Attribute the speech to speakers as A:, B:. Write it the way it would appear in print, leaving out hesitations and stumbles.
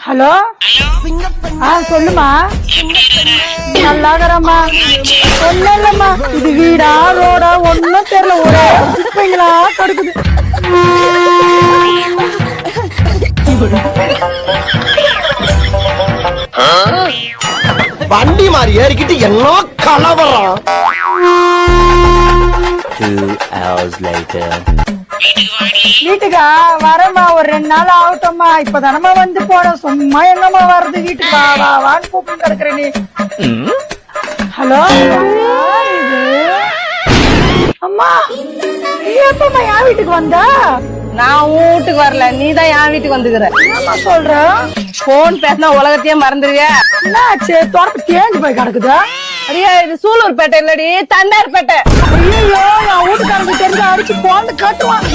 A: Hello சொல்லுமா. நல்லா இருக்கிறம்மா. ஒண்ணும் இல்லம்மா, இது வீடா ரோடா ஒண்ணும் தெரியல, ஒரே குப்பைங்களா கிடக்குது.
B: வண்டி மாதிரி ஏறிக்கிட்டு என்ன கலவரம்.
C: 2 hours later.
A: வீட்டுக்கா வரமா, ஒரு 2 நாள் ஆகட்டும்மா. இப்பதானமா வந்து போன, சும்மா எங்கம்மா வர்றது? வீட்டுக்கு வா வா வான்னு கூப்பிட்டு கிடக்குற நீ. ஹலோ, அம்மா நீ எப்பமா என் வீட்டுக்கு வந்தா?
D: நான் உன் வீட்டுக்கு வரல, நீதான் என் வீட்டுக்கு வந்துக்கிற.
A: என்னம்மா சொல்ற?
D: போன் பேசினா உலகத்தையே மறந்துடுவியா?
A: என்னாச்சு? தோட்டத்து தேஞ்சு போய் கிடக்குதா?
D: அடியா, இது சூலூர்பேட்டை இல்லடி, தண்டார்பேட்டை.
A: ஐயோ, என் வீட்டுக்காரங்க தெரிஞ்சு அடிச்சு போந்து கட்டுவான்.